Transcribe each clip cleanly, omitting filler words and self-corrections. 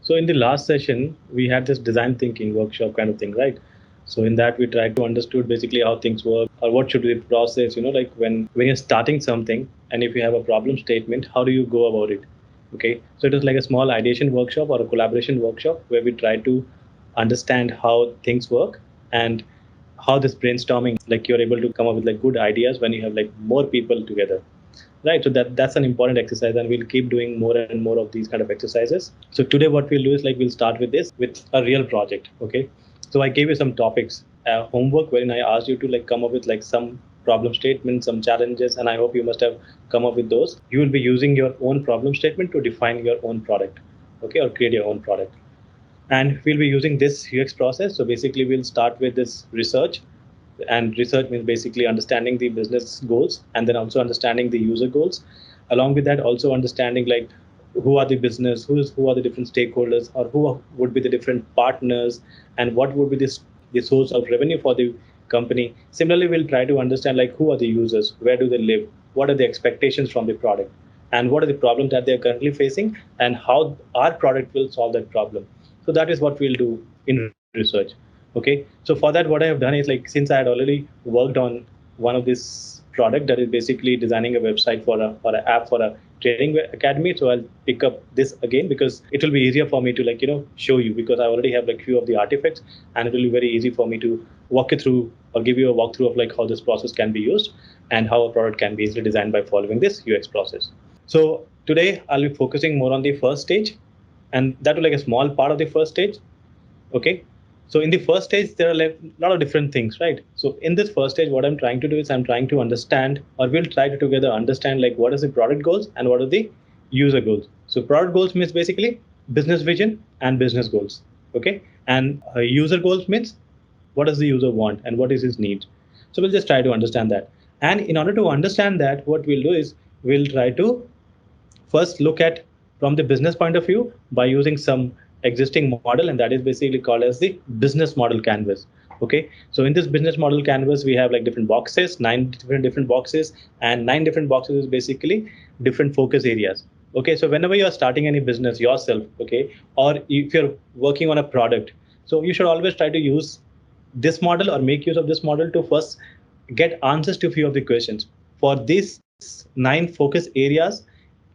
So in the last session, we had this design thinking workshop kind of thing, right? So in that, we tried to understood basically how things work or what should be the process. Like when you're starting something and if you have a problem statement, how do you go about it? Okay. So it was like a small ideation workshop or a collaboration workshop where we try to understand how things work and how this brainstorming, like you're able to come up with like good ideas when you have like more people together. Right, so that's an important exercise, and we'll keep doing more and more of these kind of exercises. So today, what we'll do is like we'll start with this with a real project. Okay, so I gave you some topics, homework, wherein I asked you to like come up with like some problem statements, some challenges, and I hope you must have come up with those. You will be using your own problem statement to define your own product, okay, or create your own product. And we'll be using this UX process. So basically, we'll start with this research, and research means basically understanding the business goals and then also understanding the user goals. Along with that, also understanding like who are the business, who are the different stakeholders, or who would be the different partners, and what would be the source of revenue for the company. Similarly, we'll try to understand like who are the users, where do they live, what are the expectations from the product, and what are the problems that they're currently facing, and how our product will solve that problem. So that is what we'll do in research. Okay, so for that, what I have done is like since I had already worked on one of this product that is basically designing a website for an app for a training academy, so I'll pick up this again because it will be easier for me to like show you, because I already have like few of the artifacts, and it will be very easy for me to walk you through or give you a walkthrough of like how this process can be used and how a product can be easily designed by following this UX process. So today I'll be focusing more on the first stage, and that will like a small part of the first stage. Okay, so in the first stage there are like a lot of different things, right? So in this first stage, what I'm trying to do is I'm trying to understand, or we'll try to together understand like what is the product goals and what are the user goals. So product goals means basically business vision and business goals. Okay, and user goals means what does the user want and what is his need. So we'll just try to understand that, and in order to understand that, what we'll do is we'll try to first look at from the business point of view by using some existing model, and that is basically called as the business model canvas. Okay, so in this business model canvas we have like different boxes, nine different boxes, and nine different boxes is basically different focus areas. Okay, so whenever you are starting any business yourself, okay, or if you're working on a product, so you should always try to use this model or make use of this model to first get answers to few of the questions for these nine focus areas.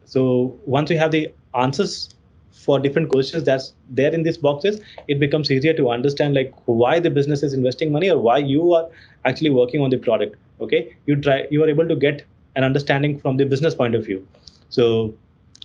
So once you have the answers for different questions that's there in these boxes, it becomes easier to understand like why the business is investing money or why you are actually working on the product. Okay, you are able to get an understanding from the business point of view. So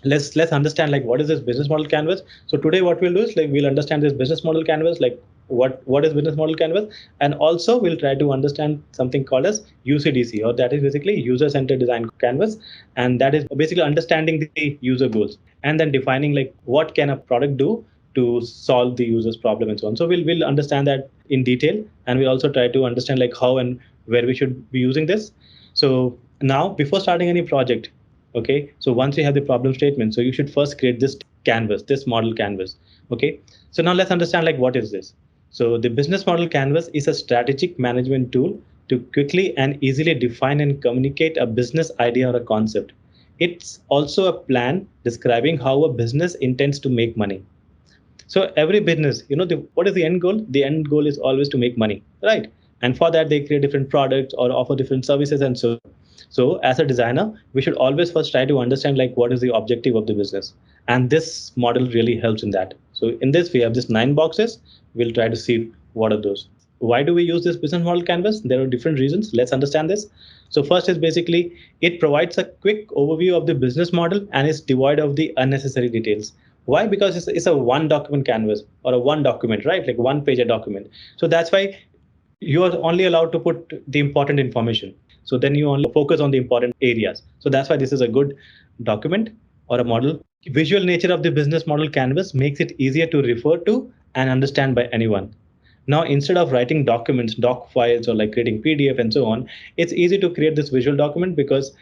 let's understand like what is this business model canvas. So today what we'll do is like we'll understand this business model canvas, like what is business model canvas, and also we'll try to understand something called as UCDC, or that is basically user centered design canvas, and that is basically understanding the user goals and then defining like what can a product do to solve the user's problem and so on. So we'll understand that in detail, and we'll also try to understand like how and where we should be using this. So now before starting any project, okay, so once you have the problem statement, so you should first create this canvas, this model canvas. Okay, so now let's understand like what is this. So the business model canvas is a strategic management tool to quickly and easily define and communicate a business idea or a concept. It's also a plan describing how a business intends to make money. So every business, what is the end goal? The end goal is always to make money, right? And for that, they create different products or offer different services and so on. So as a designer, we should always first try to understand like what is the objective of the business. And this model really helps in that. So in this, we have this nine boxes. We'll try to see what are those. Why do we use this business model canvas? There are different reasons. Let's understand this. So first is basically it provides a quick overview of the business model and is devoid of the unnecessary details. Why? Because it's a one document canvas or a one document, right? Like one page a document. So that's why you are only allowed to put the important information. So then you only focus on the important areas. So that's why this is a good document or a model. Visual nature of the business model canvas makes it easier to refer to and understand by anyone. Now, instead of writing documents, doc files, or like creating PDF and so on, it's easy to create this visual document because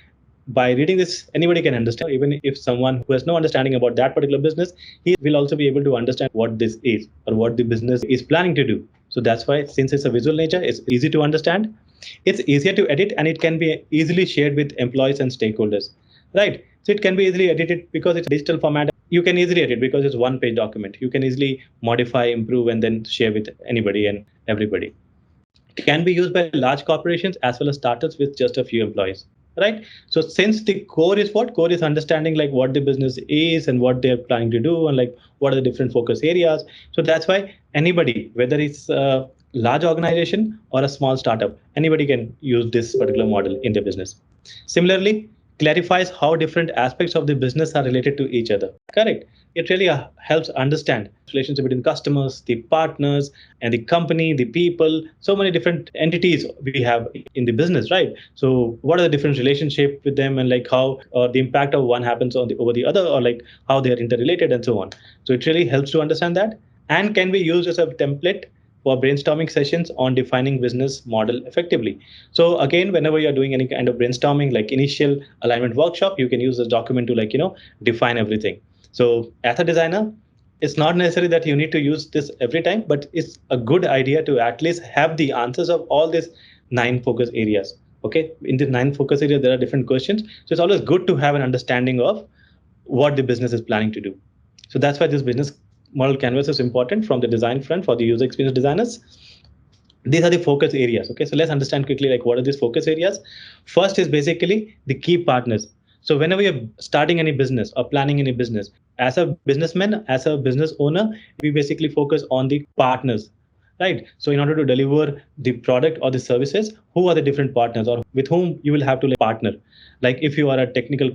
by reading this, anybody can understand. Even if someone who has no understanding about that particular business, he will also be able to understand what this is or what the business is planning to do. So that's why, since it's a visual nature, it's easy to understand. It's easier to edit, and it can be easily shared with employees and stakeholders, right? So it can be easily edited because it's digital format. you can easily edit because it's one page document. You can easily modify, improve, and then share with anybody and everybody. It can be used by large corporations as well as startups with just a few employees, right? So since the core is what? Core is understanding like what the business is and what they're planning to do and like what are the different focus areas. So that's why anybody, whether it's a large organization or a small startup, anybody can use this particular model in their business. Similarly, clarifies how different aspects of the business are related to each other. Correct. It really helps understand relationship between customers, the partners, and the company, the people. So many different entities we have in the business, right? So what are the different relationship with them, and like how the impact of one happens on the over the other, or like how they are interrelated and so on. So it really helps to understand that, and can be used as a template for brainstorming sessions on defining business model effectively. So again, whenever you're doing any kind of brainstorming, like initial alignment workshop, you can use this document to like, define everything. So as a designer, it's not necessary that you need to use this every time, but it's a good idea to at least have the answers of all these 9 focus areas. Okay. In the 9 focus areas, there are different questions. So it's always good to have an understanding of what the business is planning to do. So that's why this business model canvas is important from the design front for the user experience designers. These are the focus areas. Okay, so let's understand quickly like what are these focus areas. First is basically the key partners. So whenever you're starting any business or planning any business, as a businessman, as a business owner, we basically focus on the partners, right? So in order to deliver the product or the services, who are the different partners or with whom you will have to like partner. Like if you are a technical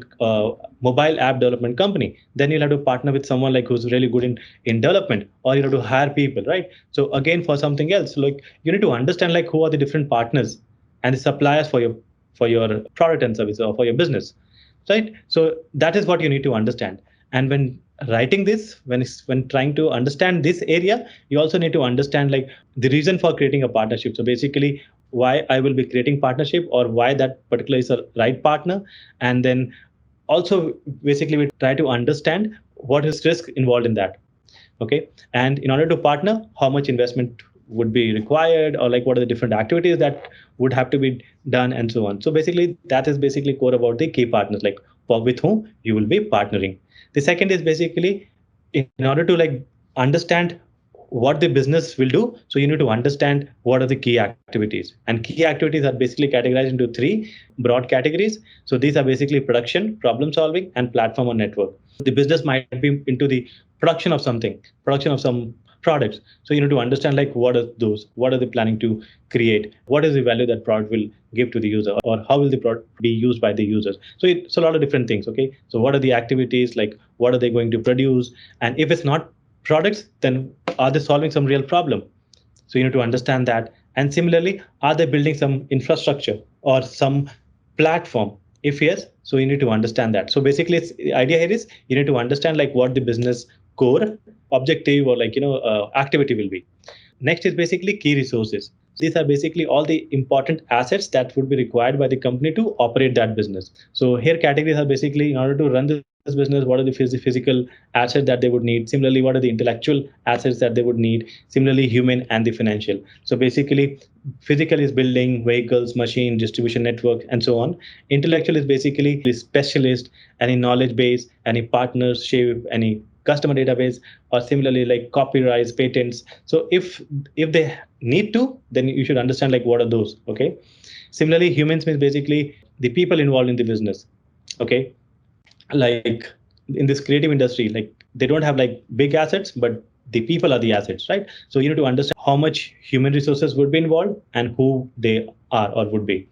mobile app development company, then you'll have to partner with someone like who's really good in development, or you have to hire people, right? So again, for something else, like you need to understand like who are the different partners and the suppliers for your product and service or for your business, right? So that is what you need to understand. And when writing this, when trying to understand this area, you also need to understand like the reason for creating a partnership. So basically, why I will be creating partnership, or why that particular is a right partner. And then also basically we try to understand what is risk involved in that. Okay. And in order to partner, how much investment would be required, or like what are the different activities that would have to be done, and so on. So basically that is basically core about the key partners, like for with whom you will be partnering. The second is basically in order to like understand what the business will do, so you need to understand what are the key activities. And key activities are basically categorized into 3 broad categories. So these are basically production, problem solving, and platform or network. The business might be into the production of something, production of some products. So you need to understand like what are those, what are they planning to create, what is the value that product will give to the user, or how will the product be used by the users. So it's a lot of different things. Okay, so what are the activities, like what are they going to produce, and if it's not products, then are they solving some real problem? So you need to understand that. And similarly, are they building some infrastructure or some platform? If yes, so you need to understand that. So basically, the idea here is you need to understand like what the business core objective or like activity will be. Next is basically key resources. These are basically all the important assets that would be required by the company to operate that business. So here categories are basically in order to run this business, what are the physical assets that they would need. Similarly, what are the intellectual assets that they would need. Similarly, human and the financial. So basically, physical is building vehicles, machine, distribution network, and so on. Intellectual is basically the specialist, any knowledge base, any partnership, any customer database, or similarly like copyrights, patents. So if they need to, then you should understand like what are those. Okay. Similarly, humans means basically the people involved in the business. Okay, like in this creative industry, like they don't have like big assets, but the people are the assets, right? So you need to understand how much human resources would be involved and who they are or would be.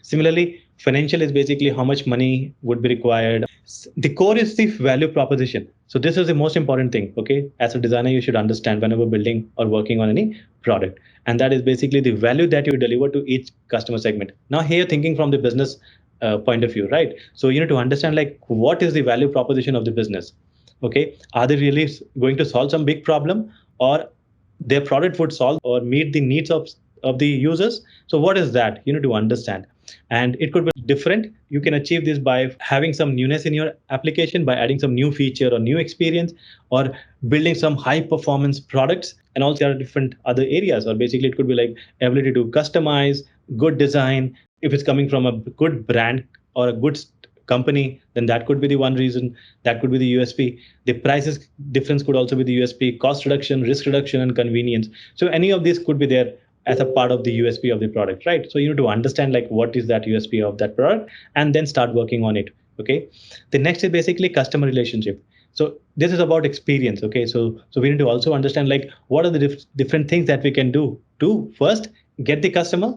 Similarly, financial is basically how much money would be required. The core is the value proposition. So this is the most important thing. Okay, as a designer, you should understand whenever building or working on any product, and that is basically the value that you deliver to each customer segment. Now here, thinking from the business point of view, right? So you need to understand like what is the value proposition of the business. Okay, are they really going to solve some big problem, or their product would solve or meet the needs of the users? So what is that? You need to understand. And it could be different. You can achieve this by having some newness in your application, by adding some new feature or new experience, or building some high performance products. And also there are different other areas, or basically it could be like ability to customize, good design, if it's coming from a good brand or a good company, then that could be the one reason. That could be the USP. The prices difference could also be the USP. Cost reduction, risk reduction, and convenience. So any of these could be there as a part of the USP of the product, right? So you need to understand like what is that USP of that product, and then start working on it. Okay. The next is basically customer relationship. So this is about experience. Okay. So we need to also understand like what are the different things that we can do to first get the customer,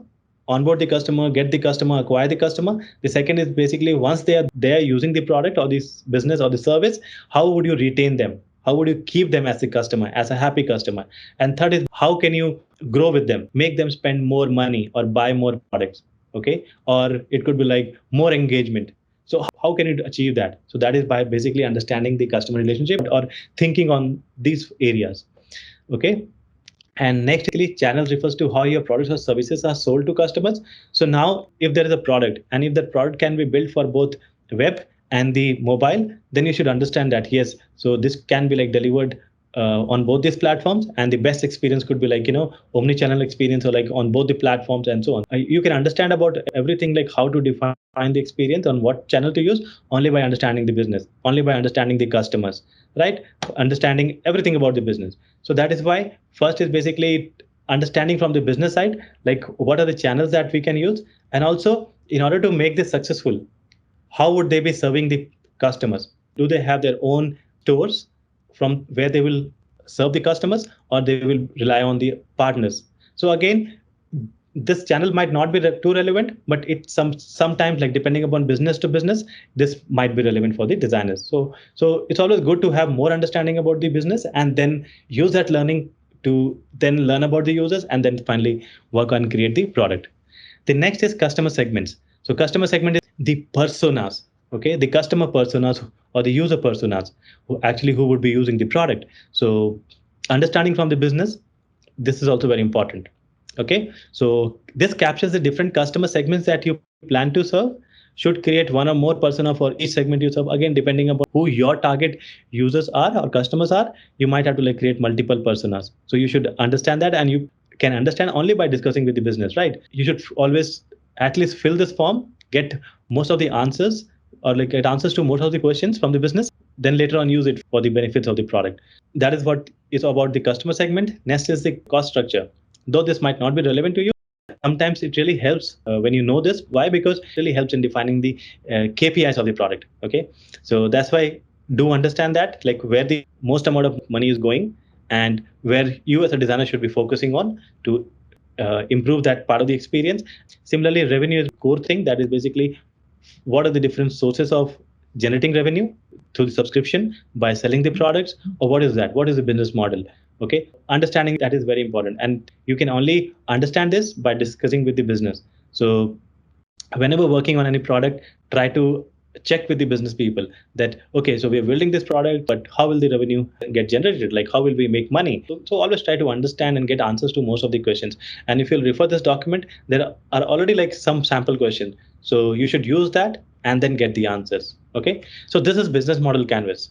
onboard the customer, get the customer, acquire the customer. The second is basically once they are there using the product or this business or the service, how would you retain them? How would you keep them as a customer, as a happy customer? And third is how can you grow with them, make them spend more money or buy more products? Okay. Or it could be like more engagement. So how can you achieve that? So that is by basically understanding the customer relationship or thinking on these areas. Okay. And next, channels refers to how your products or services are sold to customers. So now, if there is a product and if that product can be built for both web and the mobile, then you should understand that yes, so this can be like delivered on both these platforms, and the best experience could be like omni-channel experience or like on both the platforms and so on. You can understand about everything like how to define the experience on what channel to use only by understanding the business, only by understanding the customers, right? Understanding everything about the business. So that is why first is basically understanding from the business side, like what are the channels that we can use, and also in order to make this successful, how would they be serving the customers? Do they have their own stores from where they will serve the customers, or they will rely on the partners? So again, this channel might not be too relevant, but it sometimes like depending upon business to business, this might be relevant for the designers. So it's always good to have more understanding about the business and then use that learning to then learn about the users and then finally work on create the product. The next is customer segments. So customer segment is the personas, okay, the customer personas or the user personas who would be using the product. So understanding from the business, this is also very important. Okay, so this captures the different customer segments that you plan to serve. Should create one or more persona for each segment you serve. Again, depending upon who your target users are or customers are, you might have to like create multiple personas. So you should understand that, and you can understand only by discussing with the business, right? You should always at least fill this form, get most of the answers or like get answers to most of the questions from the business, then later on use it for the benefits of the product. That is what is about the customer segment. Next is the cost structure. Though this might not be relevant to you, sometimes it really helps when you know this. Why? Because it really helps in defining the KPIs of the product. Okay, so that's why do understand that like where the most amount of money is going and where you as a designer should be focusing on to improve that part of the experience. Similarly, revenue is a core thing. That is basically what are the different sources of generating revenue through the subscription by selling the products, or what is that? What is the business model? Okay, understanding that is very important, and you can only understand this by discussing with the business. So whenever working on any product, try to check with the business people that okay, so we are building this product, but how will the revenue get generated? Like how will we make money? So always try to understand and get answers to most of the questions. And if you'll refer this document, there are already like some sample questions, so you should use that and then get the answers. Okay, so this is business model canvas,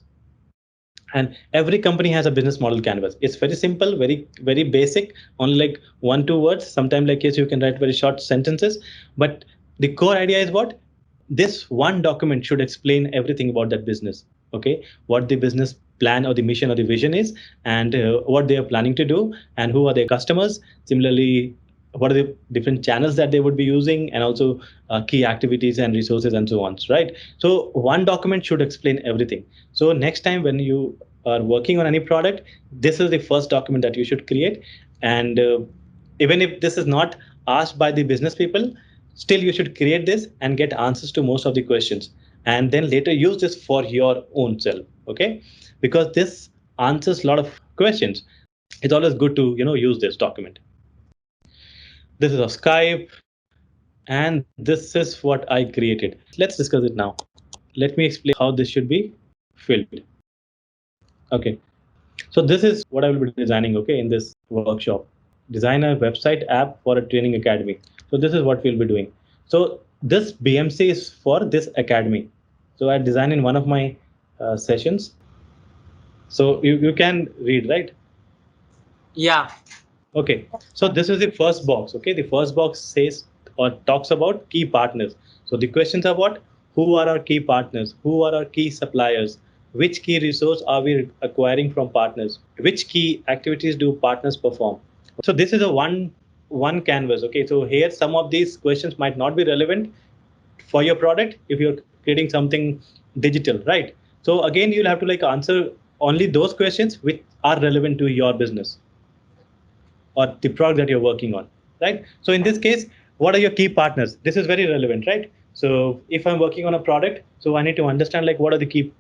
and every company has a business model canvas. It's very simple, very basic, only like 1 2 words. Sometimes like yes, you can write very short sentences, but the core idea is what this one document should explain everything about that business. Okay, what the business plan or the mission or the vision is, and what they are planning to do, and who are their customers. Similarly, what are the different channels that they would be using, and also key activities and resources and so on, right? So one document should explain everything. So next time when you are working on any product, this is the first document that you should create. And even if this is not asked by the business people, still you should create this and get answers to most of the questions, and then later use this for your own self. Okay, because this answers a lot of questions. It's always good to use this document. This is a Skype, and this is what I created. Let's discuss it now. Let me explain how this should be filled. Okay, so this is what I will be designing, okay, in this workshop. Design a website app for a training academy. So this is what we'll be doing. So this BMC is for this academy. So I designed in one of my sessions. So you can read, right? Yeah. Okay, so this is the first box. Okay, the first box says or talks about key partners. So the questions are what? who are our key partners, who are our key suppliers, which key resource are we acquiring from partners, which key activities do partners perform. So this is a one canvas. Okay, so here some of these questions might not be relevant for your product if you're creating something digital, right? So again, you'll have to like answer only those questions which are relevant to your business or the product that you're working on, right? So in this case, what are your key partners? This is very relevant, right? So if I'm working on a product, so I need to understand like what are the key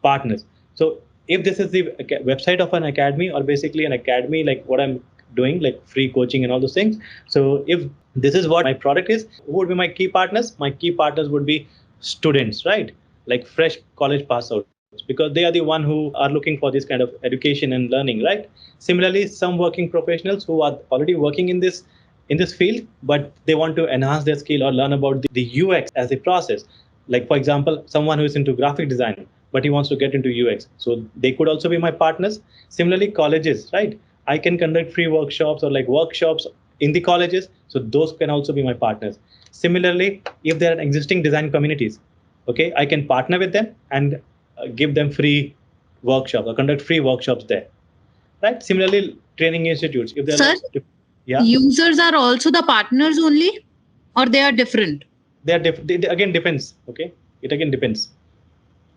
partners. So if this is the website of an academy or basically an academy, like what I'm doing, like free coaching and all those things. So if this is what my product is, who would be my key partners? My key partners would be students, right? Like fresh college pass outs, because they are the one who are looking for this kind of education and learning, right? Similarly, some working professionals who are already working in this field, but they want to enhance their skill or learn about the UX as a process. Like for example, someone who is into graphic design, but he wants to get into UX. So they could also be my partners. Similarly, colleges, right? I can conduct free workshops or like workshops in the colleges. So those can also be my partners. Similarly, if there are existing design communities, okay, I can partner with them and give them free workshops or conduct free workshops there, right? Similarly, training institutes, if they're Sir, like, yeah, users are also the partners only, or they are different? they again depends. Okay, it again depends.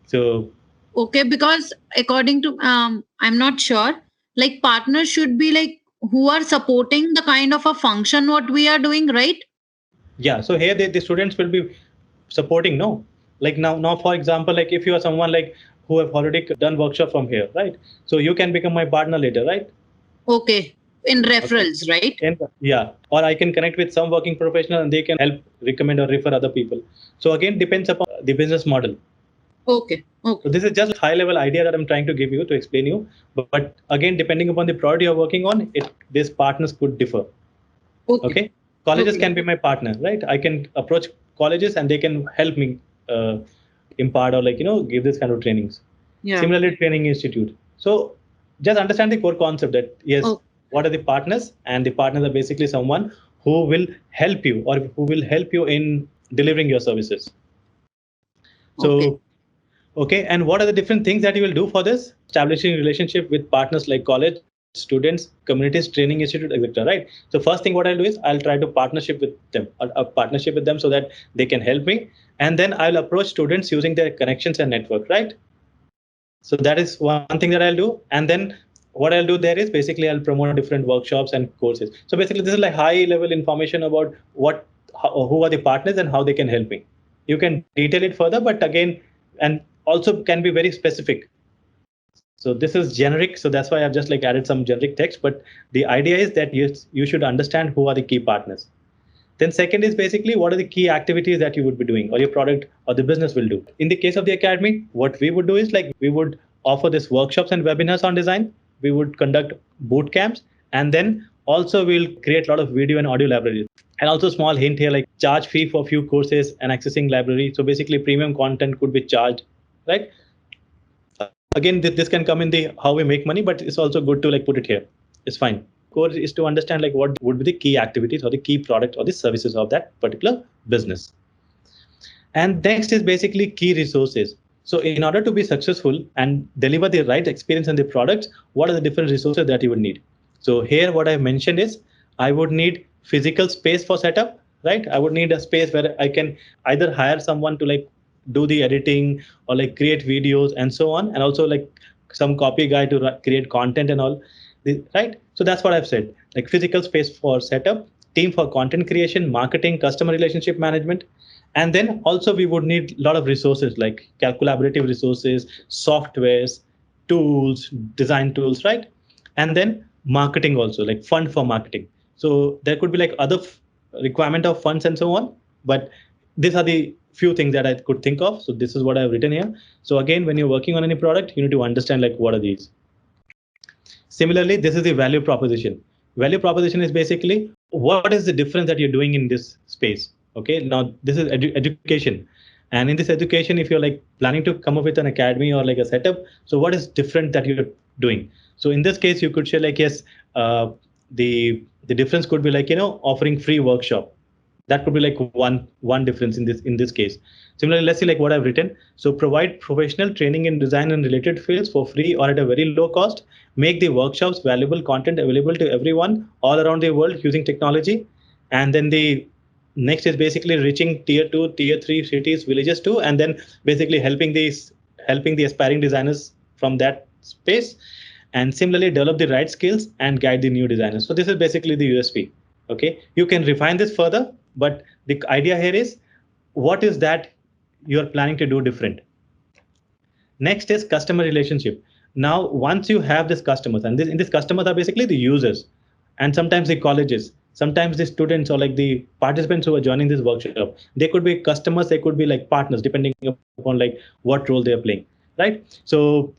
So Okay, because according to I'm not sure. Like partners should be like who are supporting the kind of a function what we are doing, right? yeah, so here the students will be supporting, no, like now for example, like if you are someone like who have already done workshop from here, right? So you can become my partner later, right? Okay, in Okay. referrals, right? And yeah, or I can connect with some working professional and they can help recommend or refer other people. So again, depends upon the business model. Okay, So okay, this is just high level idea that I'm trying to give you to explain you. But again, depending upon the product you're working on, these partners could differ. okay, Okay, colleges okay. can be my partner, right? I can approach colleges and they can help me uh, impart or like give this kind of trainings. Yeah. Similarly, training institute. So just understand the core concept that yes, Oh, what are the partners? And the partners are basically someone who will help you or who will help you in delivering your services. okay. So okay, and what are the different things that you will do for this? Establishing relationship with partners like college, students, communities, training institute, etc. Right. So first thing what I'll do is I'll try to partnership with them, a partnership with them so that they can help me, and then I'll approach students using their connections and network. Right. So that is one thing that I'll do, and then what I'll do there is basically I'll promote different workshops and courses. So basically, this is like high level information about who are the partners and how they can help me. You can detail it further, but again, and also can be very specific. So this is generic, so that's why I've just like added some generic text. But the idea is that you should understand who are the key partners. Then second is basically what are the key activities that you would be doing or your product or the business will do. In the case of the academy, what we would do is like we would offer this workshops and webinars on design. We would conduct boot camps, and then also we'll create a lot of video and audio libraries. And also small hint here, like charge fee for few courses and accessing library. So basically premium content could be charged, right? Again, this can come in the how we make money, but it's also good to like put it here. It's fine. Core is to understand like what would be the key activities or the key product or the services of that particular business. And next is basically key resources. So in order to be successful and deliver the right experience in the products, what are the different resources that you would need? So here what I mentioned is I would need physical space for setup, right? I would need a space where I can either hire someone to like do the editing or like create videos and so on, and also like some copy guy to create content and all, right? So that's what I've said, like physical space for setup, team for content creation, marketing, customer relationship management, and then also we would need a lot of resources like collaborative resources, softwares, tools, design tools, right? And then marketing also, like fund for marketing. So there could be like other requirement of funds and so on, but these are the few things that I could think of. So this is what I've written here. So again, when you're working on any product, you need to understand like what are these. Similarly, this is the value proposition. Value proposition is basically what is the difference that you're doing in this space. Okay, now this is education, and in this education, if you're like planning to come up with an academy or like a setup, so what is different that you're doing? So in this case, you could say like yes, the difference could be like offering free workshop. That could be like one difference in this case. Similarly, let's see like what I've written. So provide professional training in design and related fields for free or at a very low cost. Make the workshops valuable content available to everyone all around the world using technology. And then the next is basically reaching tier 2, tier 3 cities, villages too, and then basically helping the aspiring designers from that space. And similarly develop the right skills and guide the new designers. So this is basically the USP. Okay, you can refine this further, but the idea here is what is that you're planning to do different. Next is customer relationship. Now, once you have these customers, and in these customers are basically the users, and sometimes the colleges, sometimes the students or like the participants who are joining this workshop, they could be customers, they could be like partners, depending upon like what role they are playing, right? So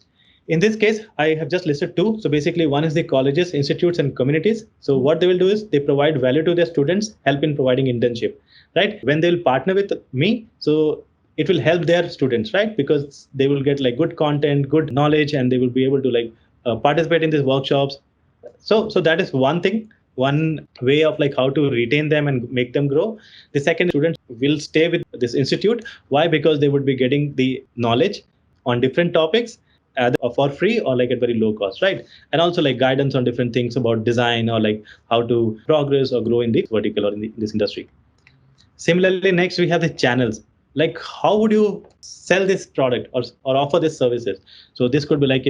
in this case, I have just listed two. So basically, one is the colleges, institutes, and communities. So what they will do is they provide value to their students, help in providing internship, right? When they'll partner with me, so it will help their students, right? Because they will get like good content, good knowledge, and they will be able to like participate in these workshops. So that is one thing, one way of like how to retain them and make them grow. The second, students will stay with this institute. Why? Because they would be getting the knowledge on different topics either for free or like at very low cost, right? And also like guidance on different things about design or like how to progress or grow in this vertical or in this industry. Similarly, next we have the channels. Like how would you sell this product or offer these services? So this could be like,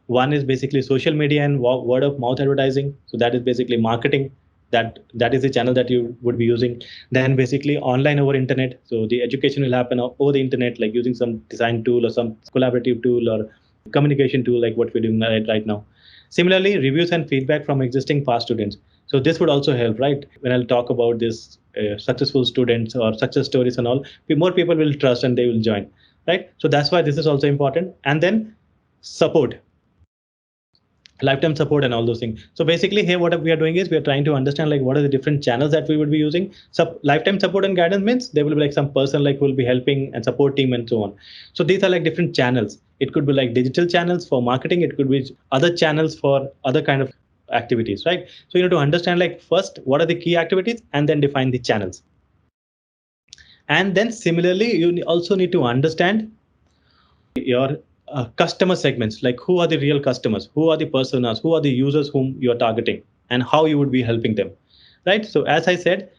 one is basically social media and word of mouth advertising. So that is basically marketing. That is the channel that you would be using. Then basically online over internet. So the education will happen over the internet, like using some design tool or some collaborative tool or communication tool like what we're doing right now. Similarly, reviews and feedback from existing past students. So this would also help, right? When I'll talk about this successful students or success stories and all, more people will trust and they will join, right? So that's why this is also important. And then support, lifetime support and all those things. So basically here what we are doing is we are trying to understand like what are the different channels that we would be using. So lifetime support and guidance means there will be like some person like will be helping and support team and so on. So these are like different channels. It could be like digital channels for marketing, it could be other channels for other kind of activities, right? So you need to understand like first what are the key activities and then define the channels. And then similarly you also need to understand your customer segments, like who are the real customers, who are the personas, who are the users whom you're targeting, and how you would be helping them, right? So as I said,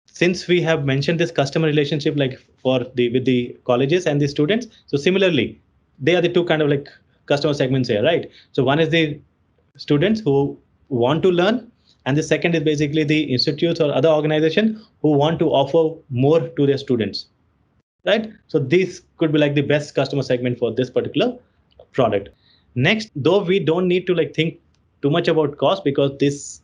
since we have mentioned this customer relationship like for the with the colleges and the students, so similarly they are the two kind of like customer segments here, right? So one is the students who want to learn, and the second is basically the institutes or other organization who want to offer more to their students, right? So this could be like the best customer segment for this particular product. Next, though we don't need to like think too much about cost because this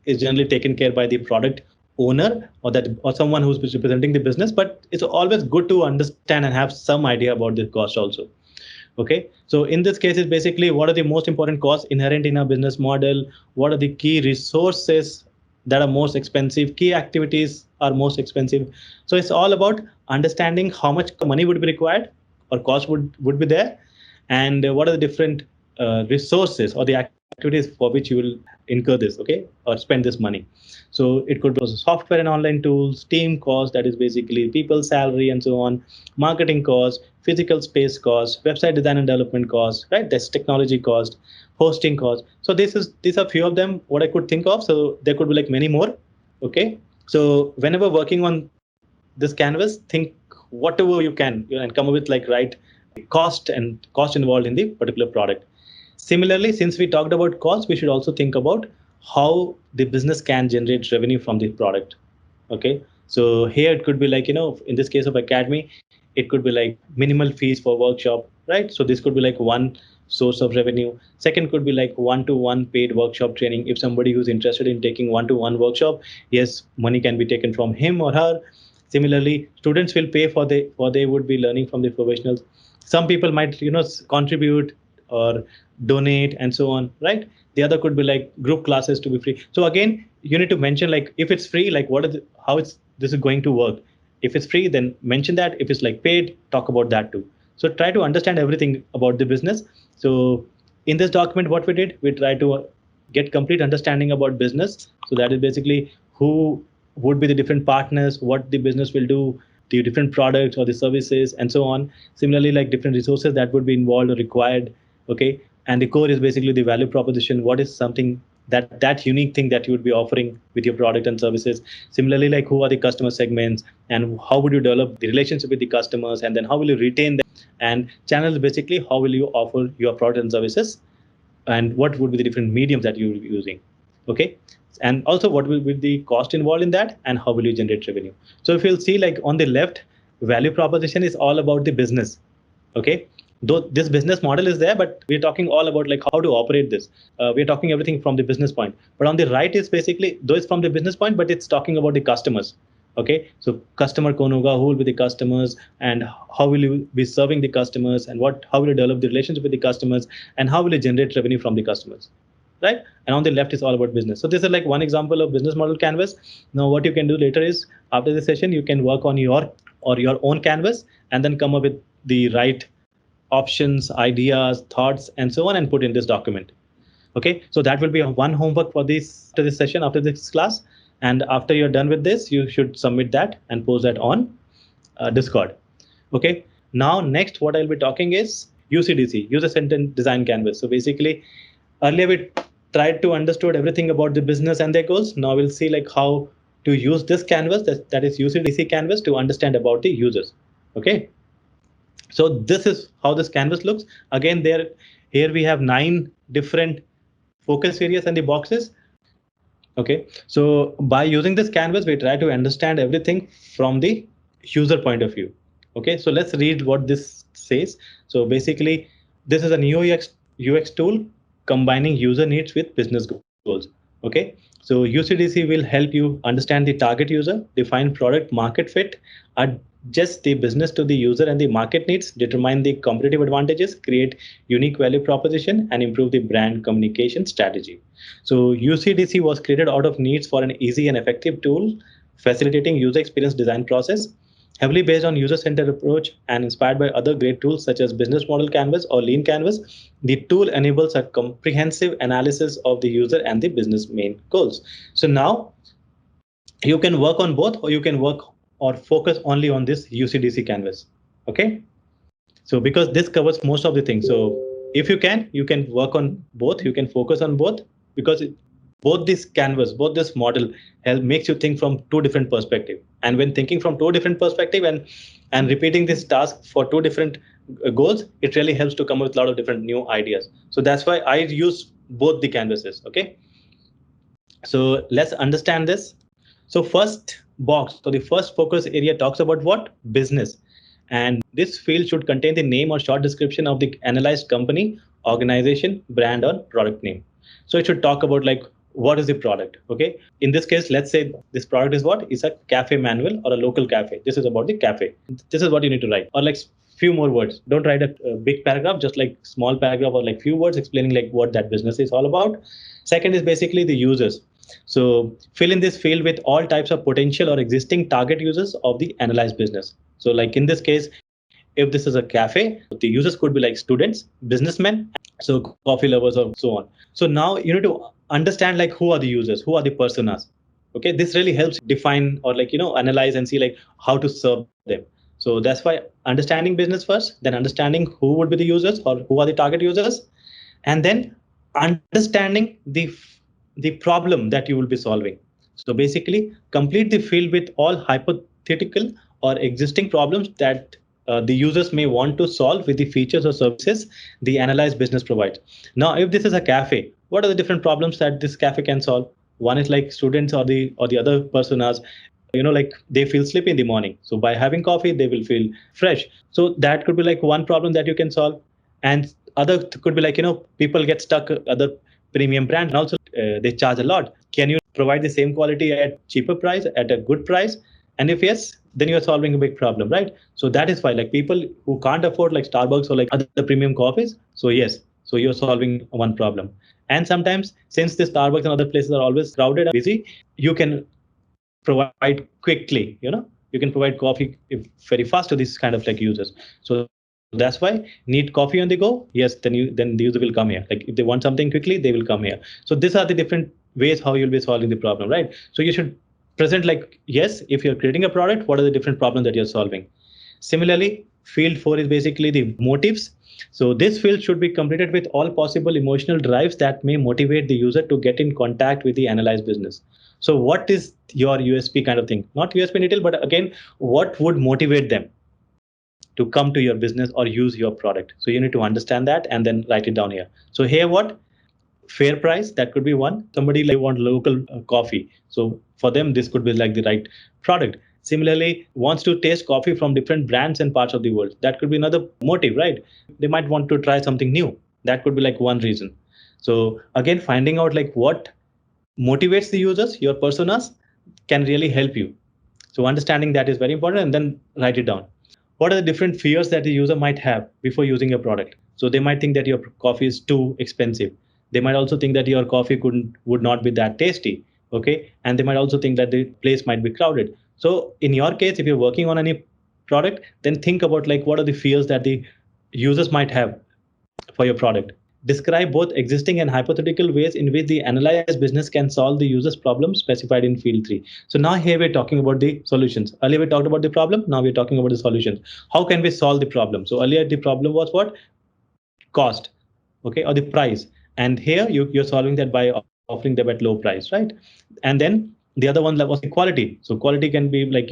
is generally taken care by the product owner or someone who's representing the business, but it's always good to understand and have some idea about the cost also. Okay, so in this case it's basically what are the most important costs inherent in a business model, what are the key resources that are most expensive, key activities are most expensive. So it's all about understanding how much money would be required or cost would be there, and what are the different resources or the activities for which you will incur this, okay, or spend this money. So it could be also software and online tools, team cost, that is basically people's salary and so on, marketing cost, physical space cost, website design and development cost, right? That's technology cost, hosting cost. So these are few of them what I could think of. So there could be like many more. Okay. So whenever working on this canvas, think whatever you can, and come up with like right cost involved in the particular product. Similarly, since we talked about cost, we should also think about how the business can generate revenue from the product. Okay, so here it could be like, in this case of academy, it could be like minimal fees for workshop, right? So this could be like one source of revenue. Second could be like one-to-one paid workshop training. If somebody who's interested in taking one-to-one workshop, yes, money can be taken from him or her. Similarly, students will pay for they would be learning from the professionals. Some people might contribute or donate and so on, right? The other could be like group classes to be free. So again, you need to mention like if it's free, like what is how it's this is going to work. If it's free, then mention that. If it's like paid, talk about that too. So try to understand everything about the business. So in this document, what we did, we try to get complete understanding about business. So that is basically who would be the different partners, what the business will do, the different products or the services, and so on. Similarly, like different resources that would be involved or required. Okay, and the core is basically the value proposition. What is something that unique thing that you would be offering with your product and services? Similarly, like who are the customer segments, and how would you develop the relationship with the customers, and then how will you retain them? And channels, basically how will you offer your product and services, and what would be the different mediums that you will be using. Okay, and also what will be the cost involved in that, and how will you generate revenue. So if you'll see, like on the left, value proposition is all about the business. Okay, though this business model is there, but we're talking all about like how to operate this. We're talking everything from the business point. But on the right is basically, though it's from the business point, but it's talking about the customers. Okay, so customer kaun hoga, who will be the customers, and how will you be serving the customers, and how will you develop the relationship with the customers, and how will you generate revenue from the customers, right? And on the left is all about business. So this is like one example of business model canvas. Now what you can do later is, after the session, you can work on your own canvas, and then come up with the right options, ideas, thoughts, and so on, and put in this document. Okay, so that will be one homework for this, after this session, after this class. And after you're done with this, you should submit that and post that on Discord. Okay, now next what I'll be talking is UCDC, user centered design canvas. So basically, earlier we tried to understood everything about the business and their goals. Now we'll see like how to use this canvas, that is UCDC canvas, to understand about the users. Okay, so this is how this canvas looks. Again, here we have 9 different focus areas and the boxes. Okay, so by using this canvas, we try to understand everything from the user point of view. Okay, so let's read what this says. So basically, this is a new UX tool combining user needs with business goals. Okay, so UCDC will help you understand the target user, define product market fit, adjust the business to the user and the market needs, determine the competitive advantages, create unique value proposition, and improve the brand communication strategy. So UCDC was created out of needs for an easy and effective tool facilitating user experience design process, heavily based on user-centered approach and inspired by other great tools such as Business Model Canvas or Lean Canvas. The tool enables a comprehensive analysis of the user and the business main goals. So now you can work on both, or you can work or focus only on this UCDC canvas. Okay, so because this covers most of the things, so if you can work on both, you can focus on both, because both this canvas, both this model makes you think from 2 different perspective. And when thinking from 2 different perspective, and repeating this task for 2 different goals, it really helps to come up with a lot of different new ideas. So that's why I use both the canvases. Okay, so let's understand this. So first box, so the first focus area talks about what? Business. And this field should contain the name or short description of the analyzed company, organization, brand, or product name. So it should talk about like, what is the product? Okay, in this case, let's say this product is what? Is a cafe manual or a local cafe. This is about the cafe. This is what you need to write, or like few more words. Don't write a big paragraph, just like small paragraph or like few words explaining like what that business is all about. Second is basically the users. So fill in this field with all types of potential or existing target users of the analyzed business. So like in this case, if this is a cafe, the users could be like students, businessmen, so coffee lovers, or so on. So now you need to understand like who are the users, who are the personas. Okay, this really helps define or like analyze and see like how to serve them. So that's why understanding business first, then understanding who would be the users or who are the target users, and then understanding the problem that you will be solving. So basically, complete the field with all hypothetical or existing problems that the users may want to solve with the features or services the analyzed business provides. Now, if this is a cafe, what are the different problems that this cafe can solve? One is like students or the other personas, like they feel sleepy in the morning. So by having coffee, they will feel fresh. So that could be like one problem that you can solve. And other could be like, people get stuck other premium brands, and also they charge a lot. Can you provide the same quality at cheaper price, at a good price? And if yes, then you're solving a big problem, right? So that is why like people who can't afford like Starbucks or like other premium coffees, so yes, so you're solving one problem. And sometimes, since the Starbucks and other places are always crowded and busy, you can provide quickly, you can provide coffee very fast to these kind of like users. So that's why need coffee on the go, yes, then the user will come here. Like if they want something quickly, they will come here. So these are the different ways how you'll be solving the problem, right? So you should present like, yes, if you're creating a product, what are the different problems that you're solving? Similarly, field 4 is basically the motives. So this field should be completed with all possible emotional drives that may motivate the user to get in contact with the analyzed business. So what is your USP kind of thing? Not USP in detail, but again, what would motivate them to come to your business or use your product? So you need to understand that and then write it down here. So here, what? Fair price, that could be one. Somebody like want local coffee, so for them this could be like the right product. Similarly, wants to taste coffee from different brands and parts of the world, that could be another motive, right? They might want to try something new, that could be like one reason. So again, finding out like what motivates the users, your personas, can really help you. So understanding that is very important, and then write it down. What are the different fears that the user might have before using your product? So they might think that your coffee is too expensive. They might also think that your coffee would not be that tasty. Okay, and they might also think that the place might be crowded. So in your case, if you're working on any product, then think about like what are the fears that the users might have for your product. Describe both existing and hypothetical ways in which the analyzed business can solve the user's problem specified in field 3. So now here we're talking about the solutions. Earlier we talked about the problem, now we're talking about the solutions. How can we solve the problem? So earlier the problem was what? Cost, okay, or the price. And here you're solving that by offering them at low price, right? And then the other one was the quality. So quality can be like,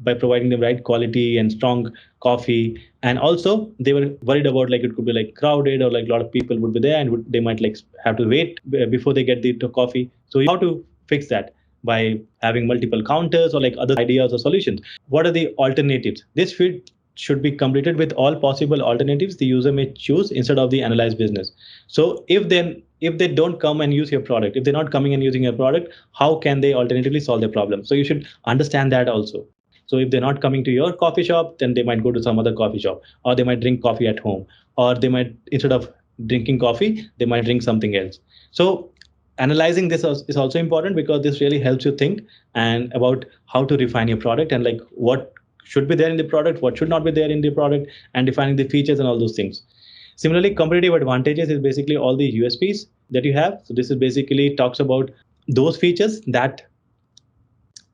by providing the right quality and strong coffee. And also they were worried about like it could be like crowded or like a lot of people would be there and they might like have to wait before they get the coffee. So how to fix that? By having multiple counters or like other ideas or solutions. What are the alternatives? This field should be completed with all possible alternatives the user may choose instead of the analyzed business. So if they don't come and use your product, if they're not coming and using your product, how can they alternatively solve their problem? So you should understand that also. So if they're not coming to your coffee shop, then they might go to some other coffee shop, or they might drink coffee at home, or they might, instead of drinking coffee, they might drink something else. So analyzing this is also important because this really helps you think and about how to refine your product and like what should be there in the product, what should not be there in the product, and defining the features and all those things. Similarly, competitive advantages is basically all the USPs that you have. So this is basically talks about those features that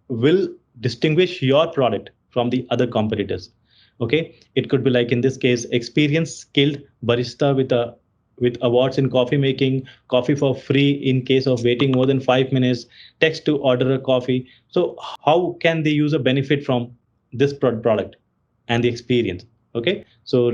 will distinguish your product from the other competitors. Okay, it could be like in this case, experienced, skilled barista with awards in coffee making, coffee for free in case of waiting more than 5 minutes, text to order a coffee. So how can the user benefit from this product and the experience? Okay, so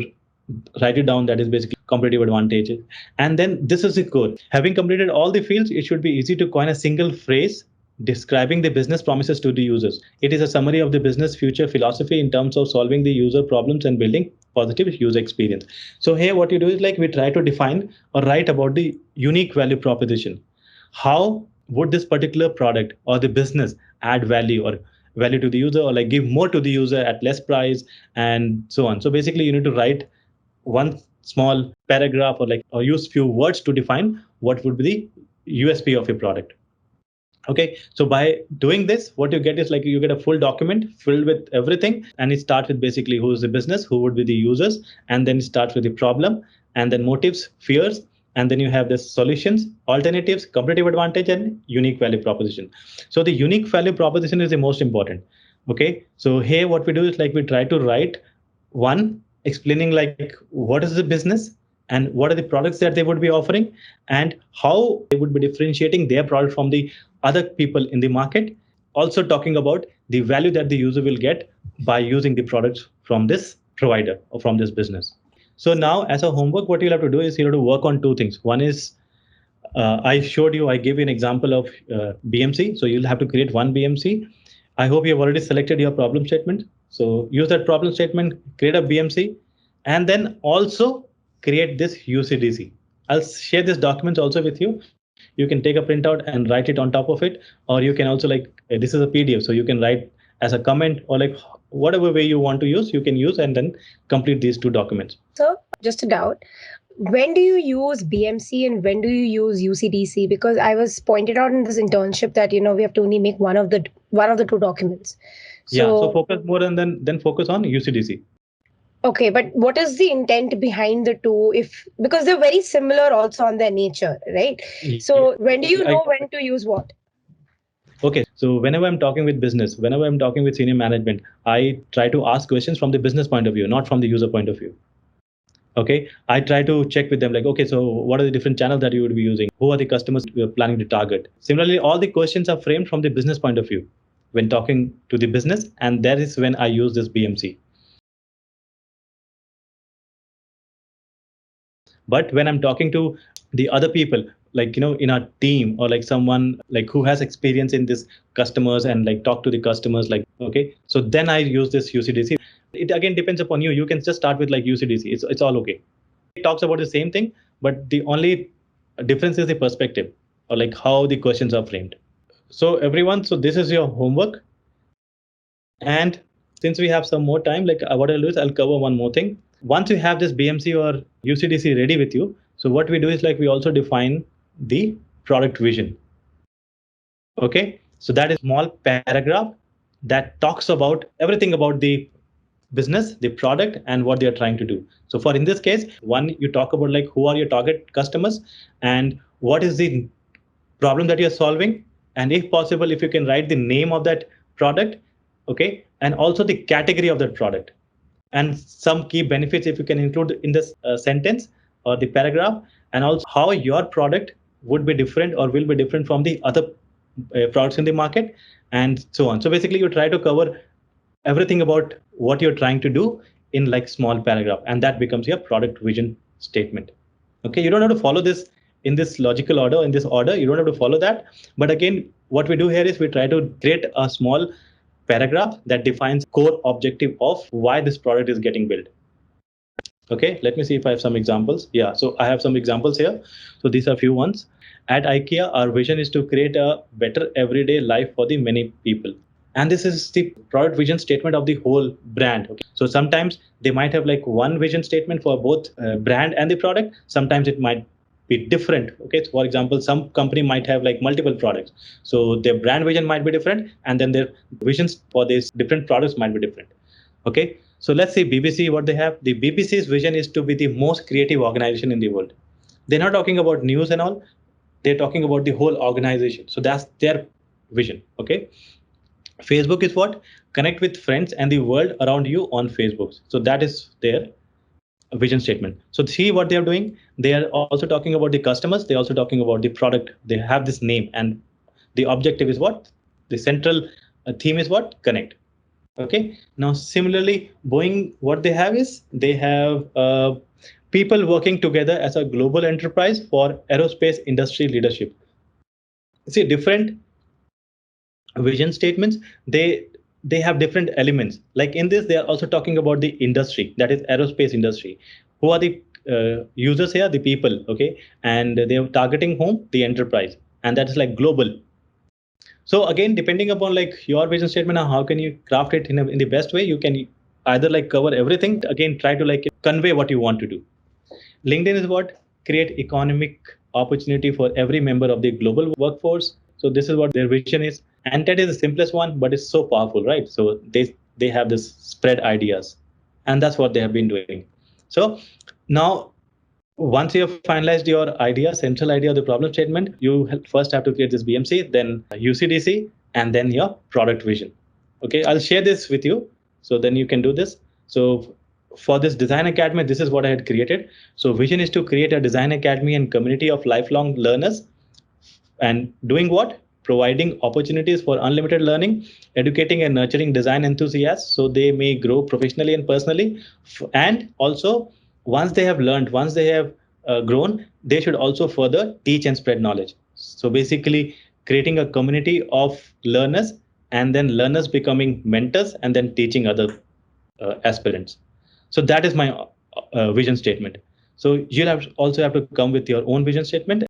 write it down. That is basically competitive advantages. And then this is the core. Having completed all the fields, it should be easy to coin a single phrase describing the business promises to the users. It is a summary of the business future philosophy in terms of solving the user problems and building positive user experience. So here what you do is like we try to define or write about the unique value proposition. How would this particular product or the business add value or value to the user, or like give more to the user at less price, and so on. So basically you need to write one small paragraph or use few words to define what would be the USP of your product. Okay, so by doing this, what you get is like you get a full document filled with everything, and it starts with basically who's the business, who would be the users, and then it starts with the problem, and then motives, fears, and then you have the solutions, alternatives, competitive advantage, and unique value proposition. So the unique value proposition is the most important. Okay, so here what we do is like we try to write one explaining like what is the business and what are the products that they would be offering and how they would be differentiating their product from the other people in the market. Also talking about the value that the user will get by using the products from this provider or from this business. So now as a homework, what you'll have to do is you'll have to work on two things. One is I gave you an example of BMC. So you'll have to create one BMC. I hope you have already selected your problem statement. So use that problem statement, create a BMC, and then also create this UCDC. I'll share this document also with you. You can take a printout and write it on top of it, or you can also like this is a PDF, so you can write as a comment or like whatever way you want to use, you can use and then complete these two documents. So, just a doubt. When do you use BMC and when do you use UCDC? Because I was pointed out in this internship that we have to only make one of the two documents. So focus more and then focus on UCDC. Okay, but what is the intent behind the two? If because they're very similar also on their nature, right? So when do you know when to use what? Okay, so whenever I'm talking with business, whenever I'm talking with senior management, I try to ask questions from the business point of view, not from the user point of view. Okay, I try to check with them like, okay, so what are the different channels that you would be using? Who are the customers you're planning to target? Similarly, all the questions are framed from the business point of view when talking to the business, and that is when I use this BMC. But when I'm talking to the other people, like, in our team, or like someone like who has experience in this customers and like talk to the customers, like, okay, so then I use this UCDC. It again depends upon you. You can just start with like UCDC. It's all okay. It talks about the same thing, but the only difference is the perspective, or like how the questions are framed. So everyone, so this is your homework. And since we have some more time, like what I'll do is I'll cover one more thing. Once you have this BMC or UCDC ready with you, so what we do is like we also define the product vision. Okay, so that is small paragraph that talks about everything about the business, the product, and what they are trying to do. So for in this case, one, you talk about like who are your target customers and what is the problem that you're solving, and if possible, if you can write the name of that product, okay, and also the category of that product, and some key benefits if you can include in this sentence or the paragraph, and also how your product would be different or will be different from the other products in the market, and so on. So basically you try to cover everything about what you're trying to do in like small paragraph, and that becomes your product vision statement. Okay, you don't have to follow this in this logical order, in this order, you don't have to follow that. But again, what we do here is we try to create a small paragraph that defines core objective of why this product is getting built. Okay, let me see if I have some examples. Yeah, so I have some examples here. So these are few ones. At IKEA, our vision is to create a better everyday life for the many people. And this is the product vision statement of the whole brand. Okay, so sometimes they might have like one vision statement for both brand and the product. Sometimes it might be different. Okay, so for example, some company might have like multiple products, so their brand vision might be different, and then their visions for these different products might be different. Okay, so let's see BBC, what they have. The BBC's vision is to be the most creative organization in the world. They're not talking about news and all, they're talking about the whole organization. So that's their vision. Okay, Facebook is what? Connect with friends and the world around you on Facebook. So that is their vision statement. So see what they are doing. They are also talking about the customers. They're also talking about the product. They have this name, and the objective is what? The central theme is what? Connect. Okay. Now, similarly, Boeing, what they have is they have people working together as a global enterprise for aerospace industry leadership. See, different vision statements, they have different elements. Like in this, they are also talking about the industry, that is aerospace industry. Who are the users here? The people. Okay, and they are targeting whom? The enterprise, and that is like global. So again, depending upon like your vision statement, how can you craft it in the best way? You can either like cover everything. Again, try to like convey what you want to do. LinkedIn is what? Create economic opportunity for every member of the global workforce. So this is what their vision is. And that is the simplest one, but it's so powerful, right? So they have this spread ideas, and that's what they have been doing. So now, once you have finalized your idea, central idea of the problem statement, you first have to create this BMC, then UCDC, and then your product vision. Okay, I'll share this with you, so then you can do this. So for this design academy, this is what I had created. So vision is to create a design academy and community of lifelong learners, and doing what? Providing opportunities for unlimited learning, educating and nurturing design enthusiasts so they may grow professionally and personally. And also, once they have learned, once they have grown, they should also further teach and spread knowledge. So basically, creating a community of learners, and then learners becoming mentors, and then teaching other aspirants. So that is my vision statement. So you'll also have to come with your own vision statement.